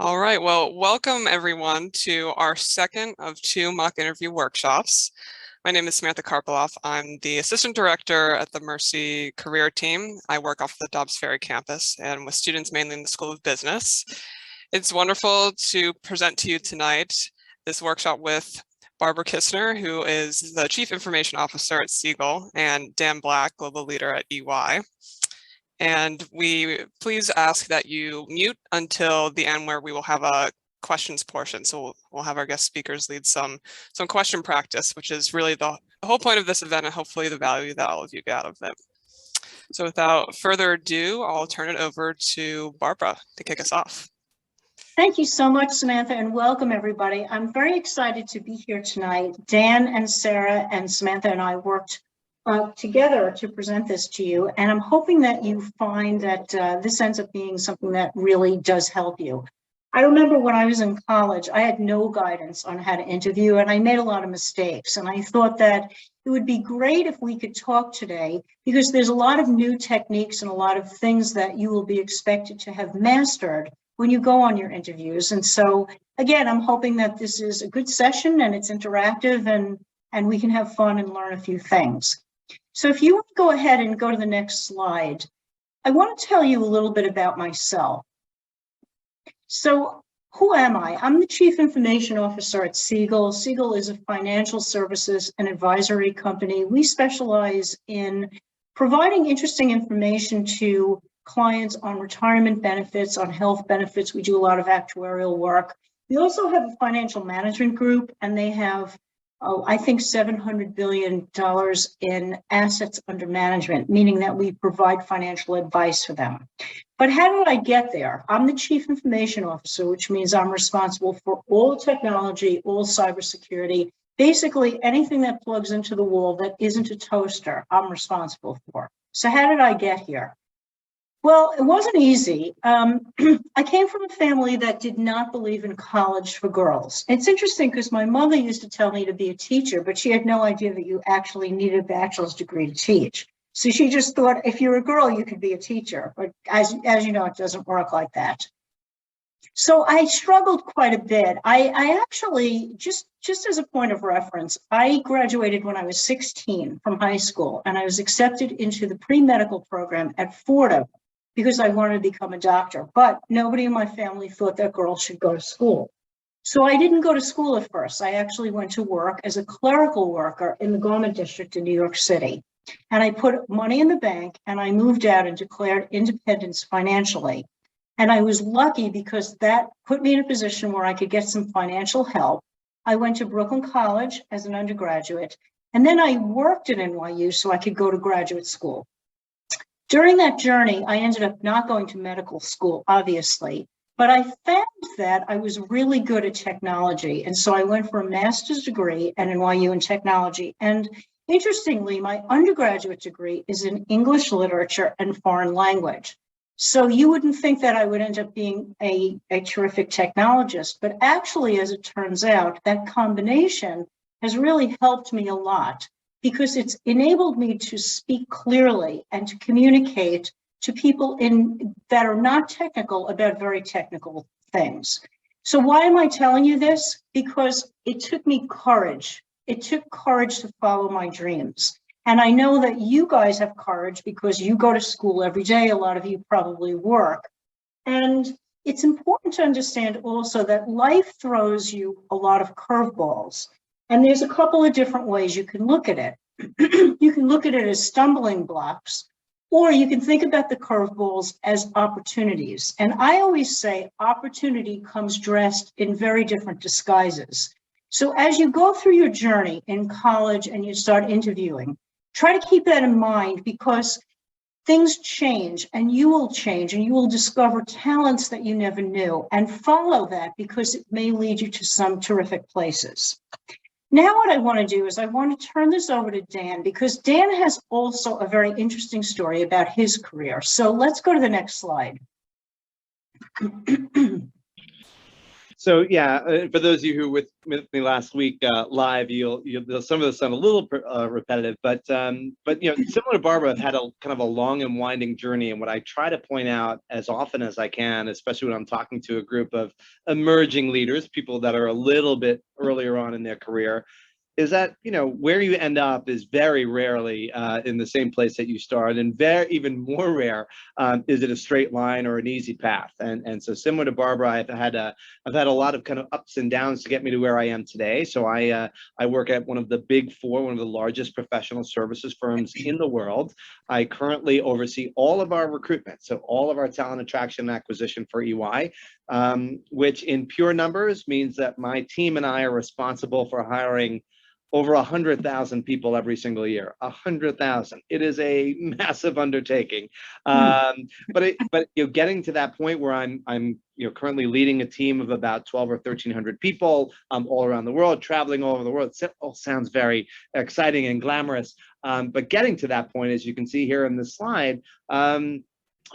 All right, well, welcome everyone to our second of two mock interview workshops. My name is Samantha Karpeloff. I'm the Assistant Director at the Mercy Career Team. I work off the Dobbs Ferry campus and with students mainly in the School of Business. It's wonderful to present to you tonight this workshop with Barbara Kissner, who is the Chief Information Officer at Segal, and Dan Black, Global Leader at EY. And we please ask that you mute until the end where we will have a questions portion. So we'll have our guest speakers lead some question practice, which is really the whole point of this event and hopefully the value that all of you get out of it. So without further ado, I'll turn it over to Barbara to kick us off. Thank you so much, Samantha, and welcome everybody. I'm very excited to be here tonight. Dan and Sarah and Samantha and I worked together to present this to you, and I'm hoping that you find that this ends up being something that really does help you. I remember when I was in college, I had no guidance on how to interview, and I made a lot of mistakes, and I thought that it would be great if we could talk today, because there's a lot of new techniques and a lot of things that you will be expected to have mastered when you go on your interviews. And so, again, I'm hoping that this is a good session and it's interactive and we can have fun and learn a few things. So if you want to go ahead and go to the next slide, I want to tell you a little bit about myself. So who am I? I'm the Chief Information Officer at Segal. Segal is a financial services and advisory company. We specialize in providing interesting information to clients on retirement benefits, on health benefits. We do a lot of actuarial work. We also have a financial management group, and they have I think $700 billion in assets under management, meaning that we provide financial advice for them. But how did I get there? I'm the Chief Information Officer, which means I'm responsible for all technology, all cybersecurity, basically anything that plugs into the wall that isn't a toaster, I'm responsible for. So how did I get here? Well, it wasn't easy. I came from a family that did not believe in college for girls. It's interesting because my mother used to tell me to be a teacher, but she had no idea that you actually needed a bachelor's degree to teach. So she just thought if you're a girl, you could be a teacher. But as you know, it doesn't work like that. So I struggled quite a bit. I actually, just as a point of reference, I graduated when I was 16 from high school, and I was accepted into the pre-medical program at Fordham, because I wanted to become a doctor, but nobody in my family thought that girls should go to school. So I didn't go to school at first. I actually went to work as a clerical worker in the garment district in New York City. And I put money in the bank and I moved out and declared independence financially. And I was lucky because that put me in a position where I could get some financial help. I went to Brooklyn College as an undergraduate, and then I worked at NYU so I could go to graduate school. During that journey, I ended up not going to medical school, obviously, but I found that I was really good at technology. And so I went for a master's degree at NYU in technology. And interestingly, my undergraduate degree is in English literature and foreign language. So you wouldn't think that I would end up being a terrific technologist, but actually, as it turns out, that combination has really helped me a lot, because it's enabled me to speak clearly and to communicate to people that are not technical about very technical things. So why am I telling you this? Because it took me courage. It took courage to follow my dreams. And I know that you guys have courage because you go to school every day. A lot of you probably work. And it's important to understand also that life throws you a lot of curveballs. And there's a couple of different ways you can look at it. You can look at it as stumbling blocks, or you can think about the curveballs as opportunities. And I always say opportunity comes dressed in very different disguises. So as you go through your journey in college and you start interviewing, try to keep that in mind, because things change and you will discover talents that you never knew, and follow that because it may lead you to some terrific places. Now what I want to do is I want to turn this over to Dan, because Dan has also a very interesting story about his career. So let's go to the next slide. So yeah, for those of you who were with me last week live, you'll some of this sound a little repetitive, but similar to Barbara, I've had a kind of a long and winding journey, and what I try to point out as often as I can, especially when I'm talking to a group of emerging leaders, people that are a little bit earlier on in their career, is that where you end up is very rarely in the same place that you start, and even more rare is it a straight line or an easy path. And so similar to Barbara, I've had a lot of kind of ups and downs to get me to where I am today. So I work at one of the big four, one of the largest professional services firms in the world. I currently oversee all of our recruitment, so all of our talent attraction and acquisition for EY, which in pure numbers means that my team and I are responsible for hiring over 100,000 people every single year. 100,000. It is a massive undertaking. But getting to that point where I'm currently leading a team of about 12 or 1,300 people all around the world, traveling all over the world. It all sounds very exciting and glamorous. But getting to that point, as you can see here in this slide,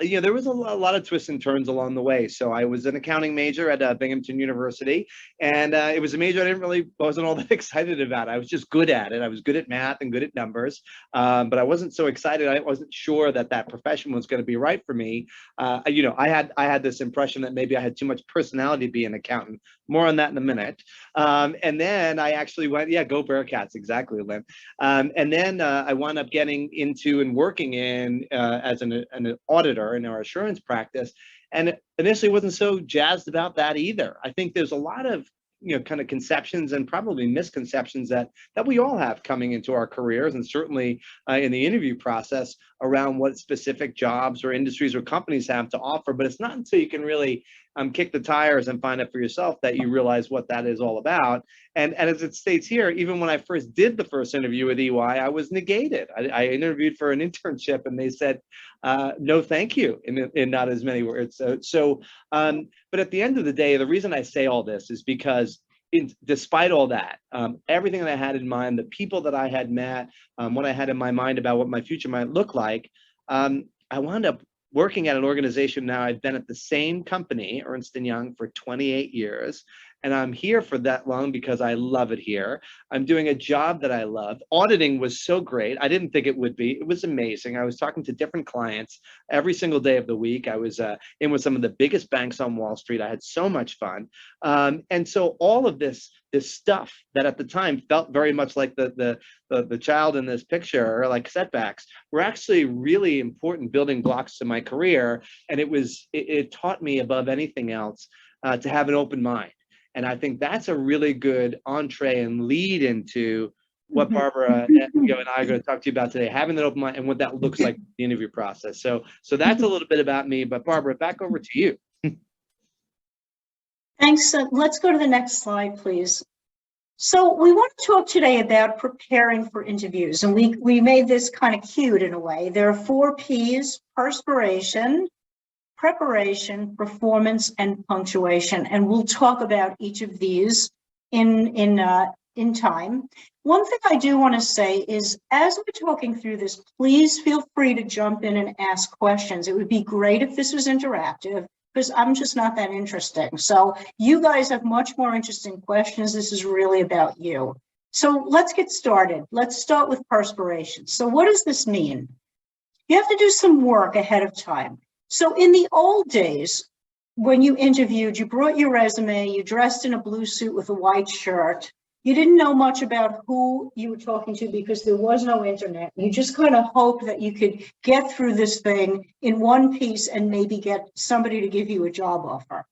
there was a lot of twists and turns along the way. So I was an accounting major at Binghamton University, and it was a major I wasn't all that excited about. I was just good at it. I was good at math and good at numbers, but I wasn't so excited. I wasn't sure that profession was going to be right for me. I had this impression that maybe I had too much personality to be an accountant. More on that in a minute. And then I actually went, go Bearcats, exactly, Lynn. And then I wound up getting into and working in as an auditor in our assurance practice, and initially wasn't so jazzed about that either. I think there's a lot of kind of conceptions and probably misconceptions that we all have coming into our careers, and certainly in the interview process around what specific jobs or industries or companies have to offer. But it's not until you can really kick the tires and find out for yourself that you realize what that is all about. And as it states here, even when I first did the first interview with EY, I was negated. I interviewed for an internship, and they said, no, thank you, in not as many words. But at the end of the day, the reason I say all this is because despite all that, everything that I had in mind, the people that I had met, what I had in my mind about what my future might look like, I wound up working at an organization now. I've been at the same company, Ernst & Young, for 28 years. And I'm here for that long because I love it here. I'm doing a job that I love. Auditing was so great. I didn't think it would be. It was amazing. I was talking to different clients every single day of the week. I was in with some of the biggest banks on Wall Street. I had so much fun. And so all of this stuff that at the time felt very much like the child in this picture, or like setbacks, were actually really important building blocks to my career. And it taught me above anything else to have an open mind. And I think that's a really good entree and lead into what Barbara and I are going to talk to you about today, having that open mind and what that looks like in the interview process. So that's a little bit about me. But Barbara, back over to you. Thanks. Let's go to the next slide, please. So we want to talk today about preparing for interviews. And we made this kind of cute in a way. There are 4 P's: perspiration, preparation, performance, and punctuation. And we'll talk about each of these in time. One thing I do want to say is, as we're talking through this, please feel free to jump in and ask questions. It would be great if this was interactive, because I'm just not that interesting. So you guys have much more interesting questions. This is really about you. So let's get started. Let's start with perspiration. So what does this mean? You have to do some work ahead of time. So in the old days, when you interviewed, you brought your resume, you dressed in a blue suit with a white shirt. You didn't know much about who you were talking to because there was no internet. You just kind of hoped that you could get through this thing in one piece and maybe get somebody to give you a job offer.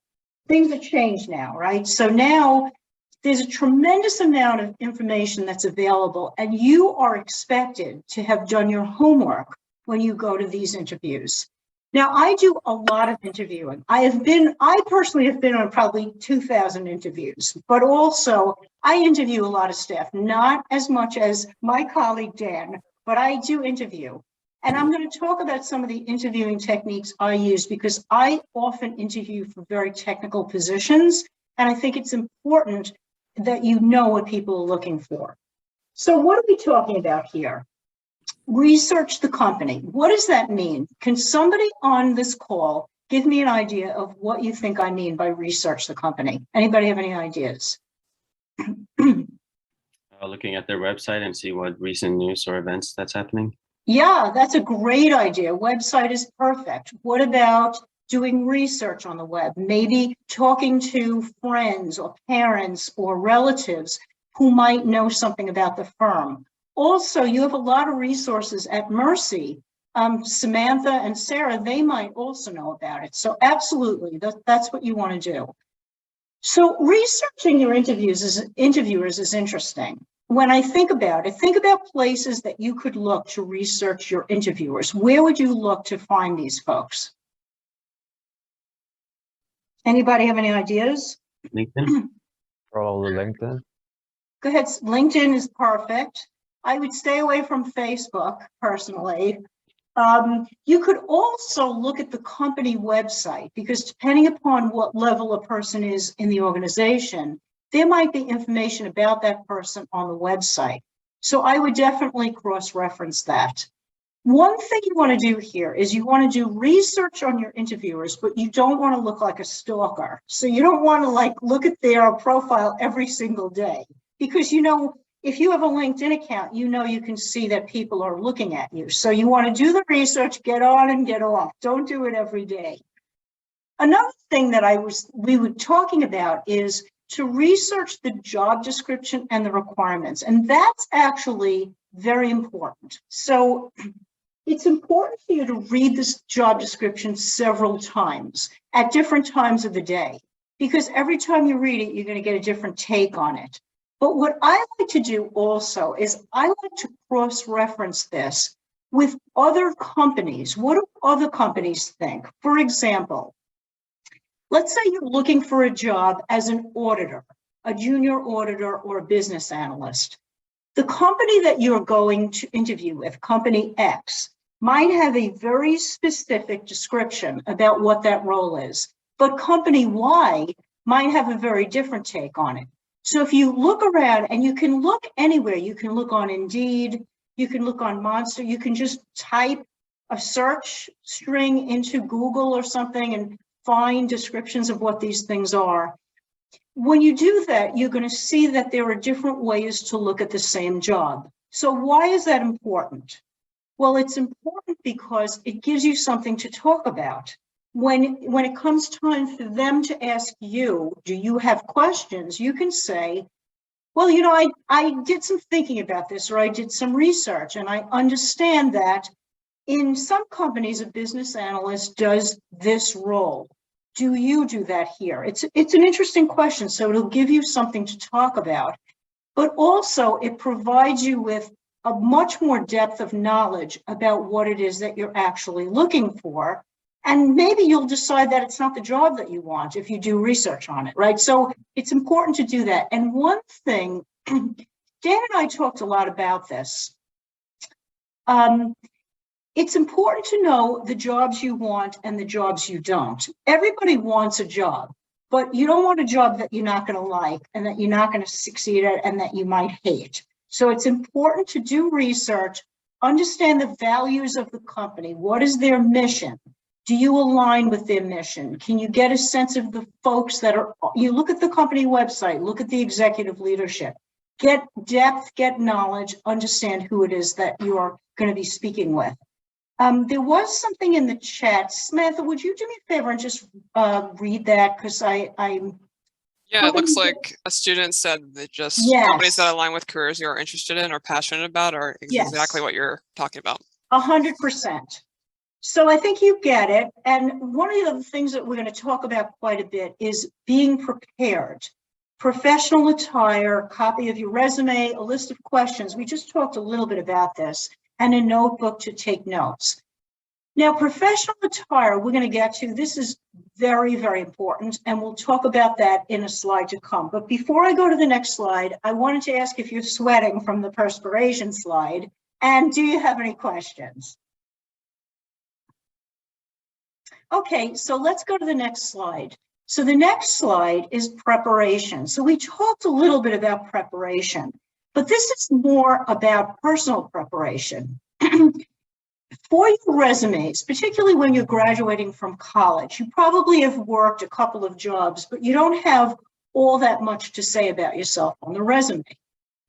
Things have changed now, right? So now there's a tremendous amount of information that's available, and you are expected to have done your homework when you go to these interviews. Now, I do a lot of interviewing. I personally have been on probably 2,000 interviews, but also I interview a lot of staff, not as much as my colleague Dan, but I do interview. And I'm going to talk about some of the interviewing techniques I use because I often interview for very technical positions, and I think it's important that you know what people are looking for. So what are we talking about here? Research the company. What does that mean? Can somebody on this call give me an idea of what you think I mean by research the company. Anybody have any ideas? Looking at their website and see what recent news or events that's happening. Yeah, that's a great idea. Website is perfect. What about doing research on the web? Maybe talking to friends or parents or relatives who might know something about the firm. Also, you have a lot of resources at Mercy. Samantha and Sarah, they might also know about it. So absolutely, that's what you want to do. So researching your interviewers is interesting. When I think about it, think about places that you could look to research your interviewers. Where would you look to find these folks? Anybody have any ideas? LinkedIn? Probably LinkedIn. Go ahead. LinkedIn is perfect. I would stay away from Facebook personally. You could also look at the company website, because depending upon what level a person is in the organization, there might be information about that person on the website. So I would definitely cross-reference that. One thing you want to do here is you want to do research on your interviewers, but you don't want to look like a stalker. So you don't want to like look at their profile every single day, because you know, if you have a LinkedIn account, you know you can see that people are looking at you. So you want to do the research, get on and get off. Don't do it every day. Another thing that we were talking about is to research the job description and the requirements. And that's actually very important. So it's important for you to read this job description several times at different times of the day, because every time you read it, you're going to get a different take on it. But what I like to do also is I like to cross-reference this with other companies. What do other companies think? For example, let's say you're looking for a job as an auditor, a junior auditor or a business analyst. The company that you're going to interview with, company X, might have a very specific description about what that role is, but company Y might have a very different take on it. So if you look around, and you can look anywhere, you can look on Indeed, you can look on Monster, you can just type a search string into Google or something and find descriptions of what these things are. When you do that, you're going to see that there are different ways to look at the same job. So why is that important? Well, it's important because it gives you something to talk about. When it comes time for them to ask you, do you have questions? You can say, well, you know, I did some thinking about this, or I did some research, and I understand that in some companies, a business analyst does this role. Do you do that here? It's an interesting question, so it'll give you something to talk about, but also it provides you with a much more depth of knowledge about what it is that you're actually looking for. And maybe you'll decide that it's not the job that you want if you do research on it, right? So it's important to do that. And one thing, Dan and I talked a lot about this. It's important to know the jobs you want and the jobs you don't. Everybody wants a job, but you don't want a job that you're not going to like and that you're not going to succeed at and that you might hate. So it's important to do research, understand the values of the company. What is their mission? Do you align with their mission? Can you get a sense of the folks that are, you look at the company website, look at the executive leadership, get depth, get knowledge, understand who it is that you are going to be speaking with. There was something in the chat. Samantha, would you do me a favor and just read that? Because I'm. Yeah, it looks like a student said that just Yes. companies that align with careers you're interested in or passionate about are exactly what you're talking about. 100%. So I think you get it. And one of the other things that we're going to talk about quite a bit is being prepared. Professional attire, copy of your resume, a list of questions. We just talked a little bit about this, and a notebook to take notes. Now, professional attire, we're going to get to. This is very, very important, and we'll talk about that in a slide to come. But before I go to the next slide, I wanted to ask if you're sweating from the perspiration slide, and do you have any questions? Okay, so let's go to the next slide. So the next slide is preparation. So we talked a little bit about preparation, but this is more about personal preparation. for your resumes, particularly when you're graduating from college, you probably have worked a couple of jobs, but you don't have all that much to say about yourself on the resume.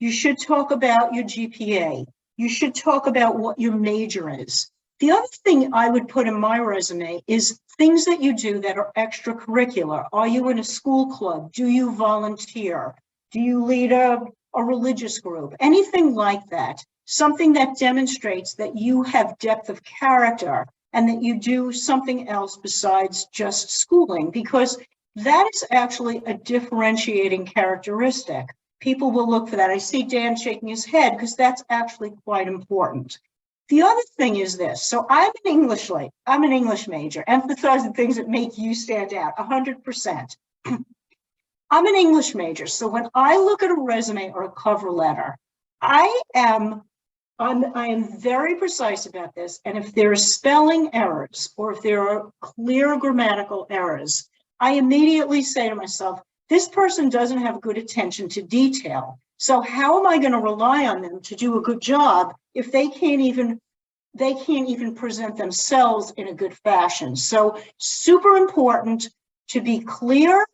You should talk about your GPA. You should talk about what your major is. The other thing I would put in my resume is things that you do that are extracurricular. Are you in a school club? Do you volunteer? Do you lead a religious group? Anything like that. Something that demonstrates that you have depth of character and that you do something else besides just schooling, because that is actually a differentiating characteristic. People will look for that. I see Dan shaking his head because that's actually quite important. The other thing is this. So I'm an English major, emphasizing things that make you stand out 100%. I'm an English major. So when I look at a resume or a cover letter, I am very precise about this. And if there are spelling errors or if there are clear grammatical errors, I immediately say to myself, this person doesn't have good attention to detail. So how am I going to rely on them to do a good job if they can't even present themselves in a good fashion? So super important to be clear,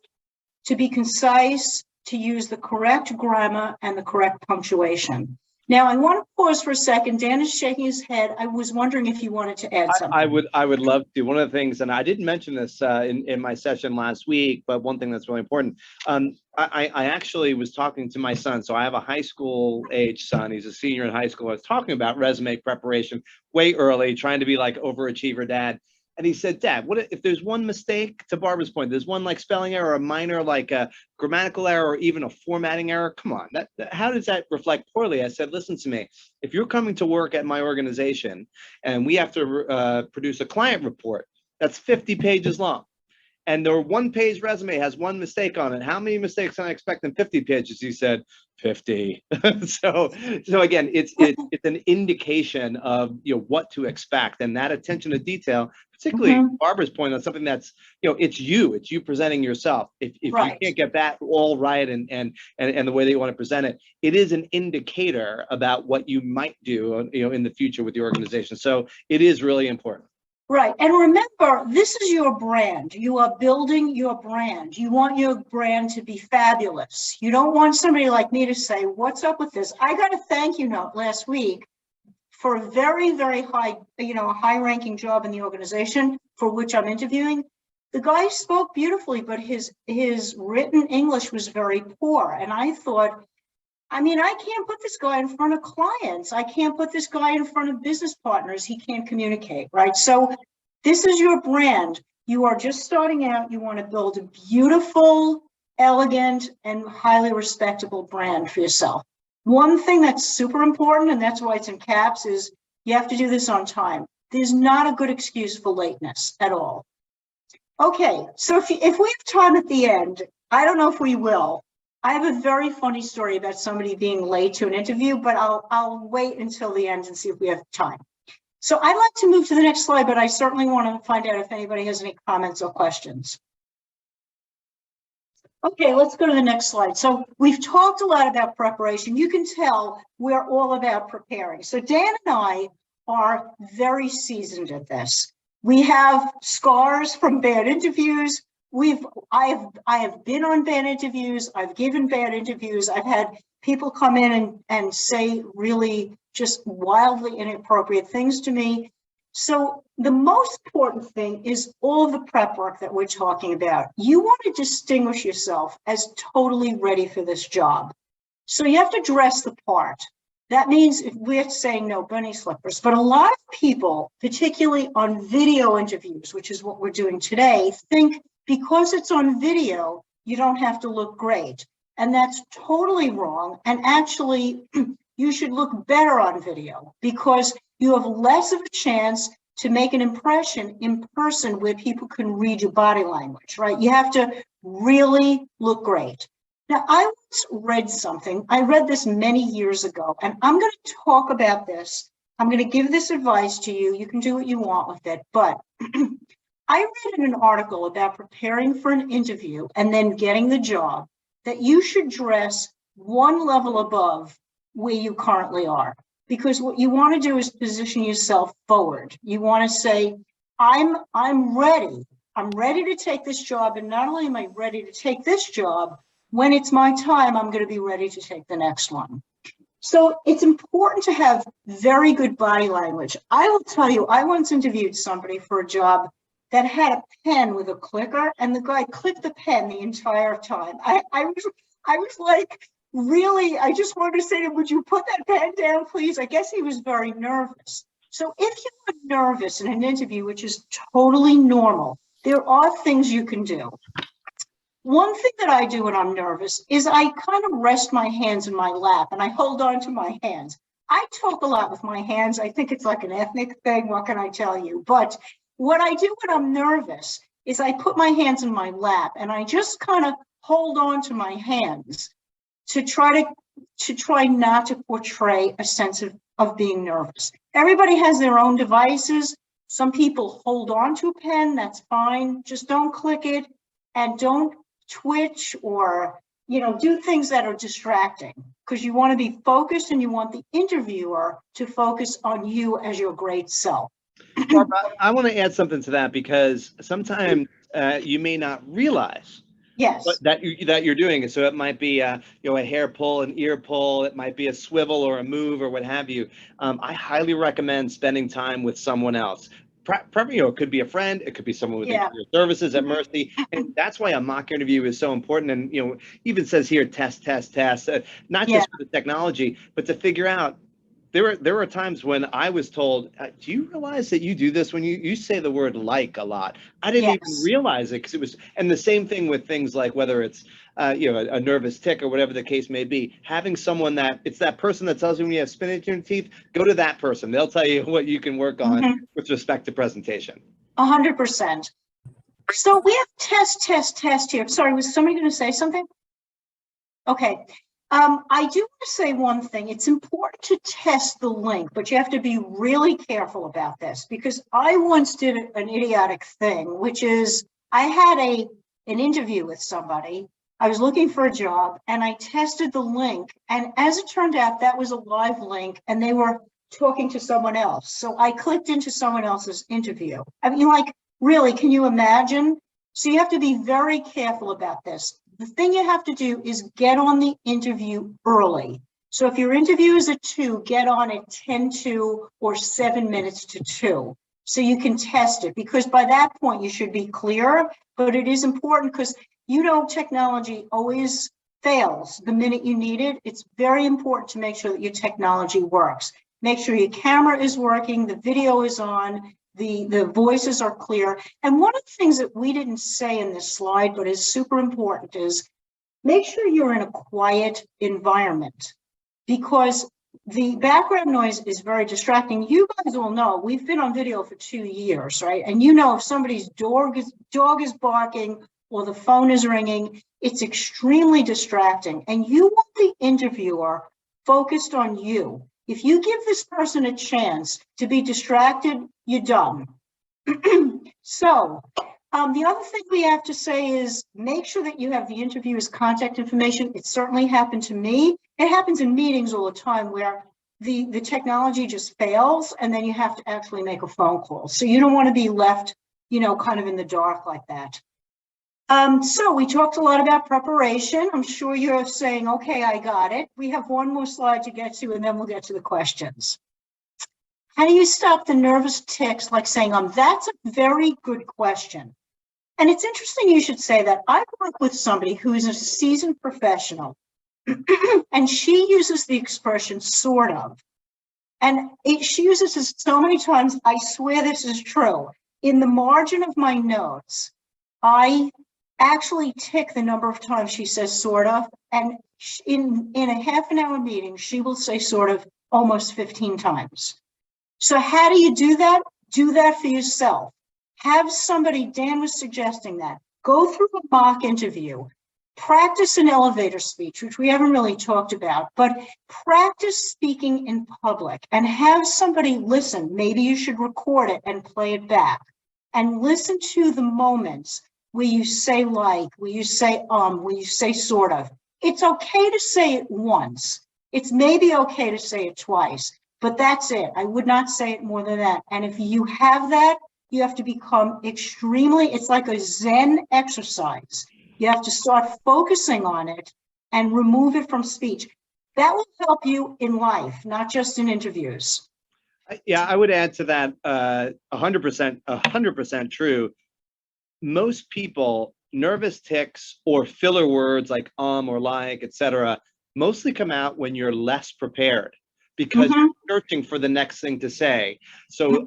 to be concise, to use the correct grammar and the correct punctuation. Now, I want to pause for a second. Dan is shaking his head. I was wondering if you wanted to add something. I would love to. One of the things, and I didn't mention this in my session last week, but one thing that's really important. I actually was talking to my son. So I have a high school age son. He's a senior in high school. I was talking about resume preparation way early, trying to be like overachiever dad. And he said, Dad, what if there's one mistake, to Barbara's point, there's one like spelling error, a minor like a grammatical error, or even a formatting error? Come on, how does that reflect poorly? I said, listen to me. If you're coming to work at my organization and we have to produce a client report, that's 50 pages long. And their one-page resume has one mistake on it. How many mistakes can I expect in 50 pages? He said, 50. so again, it's an indication of what to expect, and that attention to detail, particularly Barbara's point on something that's it's you presenting yourself. If Right. you can't get that all right and the way that you want to present it, it is an indicator about what you might do in the future with the organization. So it is really important. Right. And remember, this is your brand. You are building your brand. You want your brand to be fabulous. You don't want somebody like me to say, what's up with this? I got a thank you note last week for a very, very high, high-ranking job in the organization for which I'm interviewing. The guy spoke beautifully, but his written English was very poor. And I thought, I can't put this guy in front of clients. I can't put this guy in front of business partners. He can't communicate, right? So this is your brand. You are just starting out. You want to build a beautiful, elegant, and highly respectable brand for yourself. One thing that's super important, and that's why it's in caps, is you have to do this on time. There's not a good excuse for lateness at all. Okay, so if we have time at the end, I don't know if we will. I have a very funny story about somebody being late to an interview, but I'll wait until the end and see if we have time. So I'd like to move to the next slide, but I certainly want to find out if anybody has any comments or questions. Okay, let's go to the next slide. So we've talked a lot about preparation. You can tell we're all about preparing. So Dan and I are very seasoned at this. We have scars from bad interviews. I have been on bad interviews. I've given bad interviews. I've had people come in and say really just wildly inappropriate things to me. So the most important thing is all of the prep work that we're talking about. You want to distinguish yourself as totally ready for this job. So you have to dress the part. That means we're saying no bunny slippers, but a lot of people, particularly on video interviews, which is what we're doing today, think because it's on video, you don't have to look great. And that's totally wrong. And actually, you should look better on video because you have less of a chance to make an impression in person where people can read your body language, right? You have to really look great. Now, I once read something. I read this many years ago, and I'm going to talk about this. I'm going to give this advice to you. You can do what you want with it, but I read in an article about preparing for an interview and then getting the job that you should dress one level above where you currently are. because what you want to do is position yourself forward. You want to say, I'm ready. I'm ready to take this job. And not only am I ready to take this job, when it's my time, I'm going to be ready to take the next one. So it's important to have very good body language. I will tell you, I once interviewed somebody for a job that had a pen with a clicker, and the guy clicked the pen the entire time. I was like, really, I just wanted to say to him, would you put that pen down, please? I guess he was very nervous. So if you are nervous in an interview, which is totally normal, there are things you can do. One thing that I do when I'm nervous is I kind of rest my hands in my lap and I hold on to my hands. I talk a lot with my hands. I think it's like an ethnic thing. What can I tell you? But what I do when I'm nervous is I put my hands in my lap and I just kind of hold on to my hands to try not to portray a sense of being nervous. Everybody has their own devices. Some people hold on to a pen. That's fine. Just don't click it and don't twitch or, do things that are distracting, because you want to be focused and you want the interviewer to focus on you as your great self. Barbara, I want to add something to that, because sometimes you may not realize that you're doing it. So it might be a hair pull, an ear pull, it might be a swivel or a move or what have you. I highly recommend spending time with someone else. It could be a friend, it could be someone within career services at Mercy, and that's why a mock interview is so important. And even says here, test, not just for the technology, but to figure out. There were times when I was told, do you realize that you do this when you say the word like a lot? I didn't even realize it, because it was, and the same thing with things like whether it's a nervous tic or whatever the case may be, having someone it's that person that tells you when you have spinach in your teeth, go to that person. They'll tell you what you can work on with respect to presentation. 100%. So we have test here. Sorry, was somebody going to say something? Okay. I do want to say one thing. It's important to test the link, but you have to be really careful about this, because I once did an idiotic thing, which is I had an interview with somebody. I was looking for a job and I tested the link. And as it turned out, that was a live link and they were talking to someone else. So I clicked into someone else's interview. I mean, like, really, can you imagine? So you have to be very careful about this. The thing you have to do is get on the interview early. So if your interview is at 2, get on at 10:02 or 7 minutes to 2, so you can test it, because by that point you should be clear. But it is important because technology always fails the minute you need it. It's very important to make sure that your technology works. Make sure your camera is working, the video is on, the voices are clear. And one of the things that we didn't say in this slide, but is super important, is make sure you're in a quiet environment, because the background noise is very distracting. You guys all know, we've been on video for 2 years, right? And if somebody's dog is barking or the phone is ringing, it's extremely distracting. And you want the interviewer focused on you. If you give this person a chance to be distracted, you're done. So the other thing we have to say is make sure that you have the interviewer's contact information. It certainly happened to me. It happens in meetings all the time where the technology just fails and then you have to actually make a phone call. So you don't want to be left, kind of in the dark like that. So we talked a lot about preparation. I'm sure you're saying, okay, I got it. We have one more slide to get to, and then we'll get to the questions. How do you stop the nervous tics, like saying, that's a very good question. And it's interesting you should say that. I work with somebody who is a seasoned professional, and she uses the expression sort of. And she uses this so many times, I swear this is true. In the margin of my notes, I actually tick the number of times she says sort of, and in a half an hour meeting, she will say sort of almost 15 times. So how do you do that? Do that for yourself. Have somebody, Dan was suggesting that, go through a mock interview, practice an elevator speech, which we haven't really talked about, but practice speaking in public and have somebody listen. Maybe you should record it and play it back and listen to the moments where you say like, where you say where you say sort of. It's okay to say it once. It's maybe okay to say it twice, But that's it. I would not say it more than that. And if you have that, you have to become extremely, it's like a Zen exercise. You have to start focusing on it and remove it from speech. That will help you in life, not just in interviews. Yeah, I would add to that 100% true. Most people, nervous tics or filler words like or like, etc., mostly come out when you're less prepared because you're searching for the next thing to say. So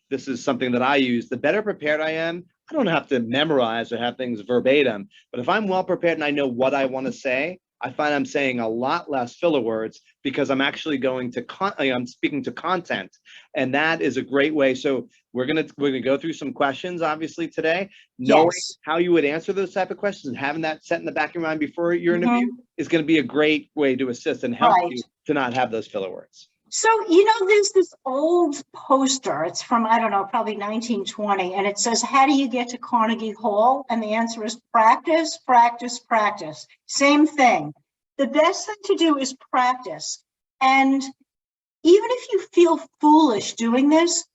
this is something that I use, the better prepared I am, I don't have to memorize or have things verbatim, but if I'm well prepared and I know what I want to say, I find I'm saying a lot less filler words because I'm actually going to I'm speaking to content, and that is a great way. So we're gonna go through some questions, obviously today. Knowing how you would answer those type of questions and having that set in the back of your mind before your interview is going to be a great way to assist and help you to not have those filler words. So, there's this old poster. It's from, I don't know, probably 1920. And it says, how do you get to Carnegie Hall? And the answer is practice, practice, practice. Same thing. The best thing to do is practice. And even if you feel foolish doing this,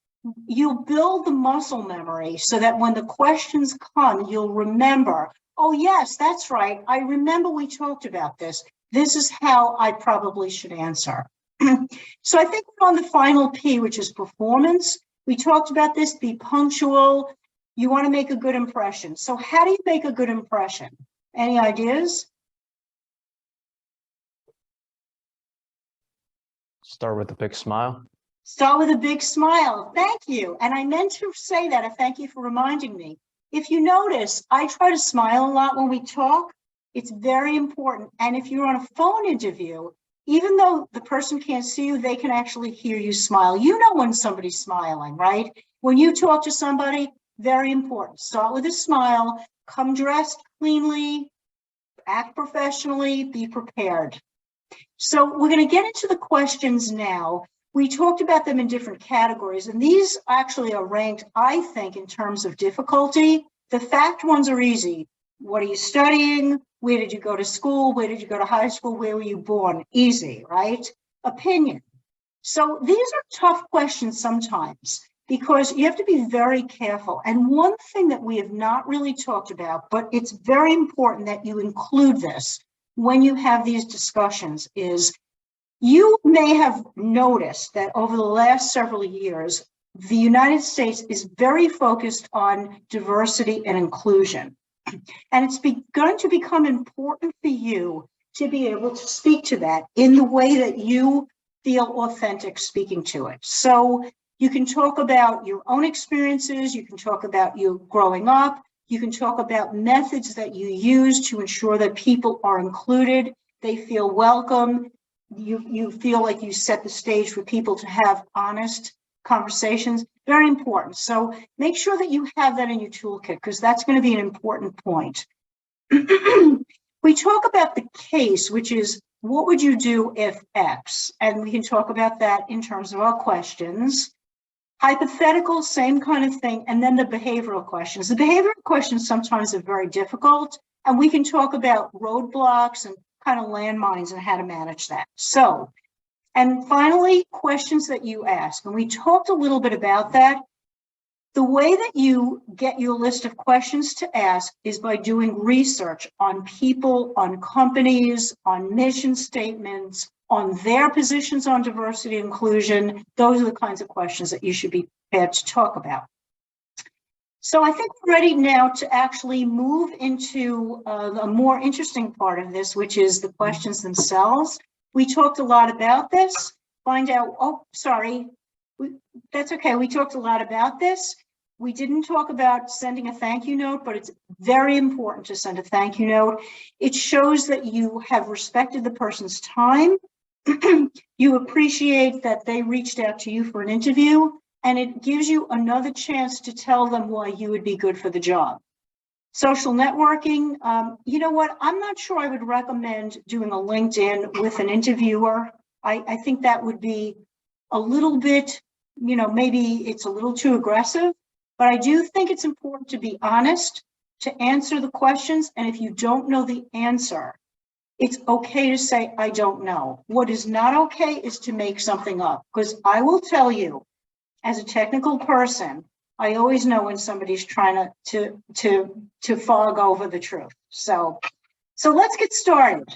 you'll build the muscle memory so that when the questions come, you'll remember, oh, yes, that's right. I remember we talked about this. This is how I probably should answer. So I think we're on the final P, which is performance. We talked about this, be punctual. You want to make a good impression. So how do you make a good impression? Any ideas? Start with a big smile. Start with a big smile. Thank you. And I meant to say that, and thank you for reminding me. If you notice, I try to smile a lot when we talk. It's very important. And if you're on a phone interview, even though the person can't see you, they can actually hear you smile. You know when somebody's smiling, right? When you talk to somebody, very important. Start with a smile, come dressed cleanly, act professionally, be prepared. So we're going to get into the questions now. We talked about them in different categories, and these actually are ranked, I think, in terms of difficulty. The fact ones are easy. What are you studying? Where did you go to school? Where did you go to high school? Where were you born? Easy, right? Opinion. So these are tough questions sometimes because you have to be very careful. And one thing that we have not really talked about, but it's very important that you include this when you have these discussions, is you may have noticed that over the last several years, the United States is very focused on diversity and inclusion. And it's going to become important for you to be able to speak to that in the way that you feel authentic speaking to it. So you can talk about your own experiences, you can talk about you growing up, you can talk about methods that you use to ensure that people are included, they feel welcome, you feel like you set the stage for people to have honest conversations. Very important. So make sure that you have that in your toolkit because that's going to be an important point. We talk about the case, which is what would you do if X? And we can talk about that in terms of our questions. Hypothetical, same kind of thing. And then the behavioral questions. The behavioral questions sometimes are very difficult. And we can talk about roadblocks and kind of landmines and how to manage that. So, and finally, questions that you ask. And we talked a little bit about that. The way that you get your list of questions to ask is by doing research on people, on companies, on mission statements, on their positions on diversity and inclusion. Those are the kinds of questions that you should be prepared to talk about. So I think we're ready now to actually move into a more interesting part of this, which is the questions themselves. We talked a lot about this. That's okay. We talked a lot about this. We didn't talk about sending a thank you note, but it's very important to send a thank you note. It shows that you have respected the person's time. You appreciate that they reached out to you for an interview, and it gives you another chance to tell them why you would be good for the job. Social networking, you know what? I'm not sure I would recommend doing a LinkedIn with an interviewer. I think that would be a little bit, maybe it's a little too aggressive, but I do think it's important to be honest, to answer the questions. And if you don't know the answer, it's okay to say, I don't know. What is not okay is to make something up, because I will tell you, as a technical person, I always know when somebody's trying to fog over the truth. So let's get started.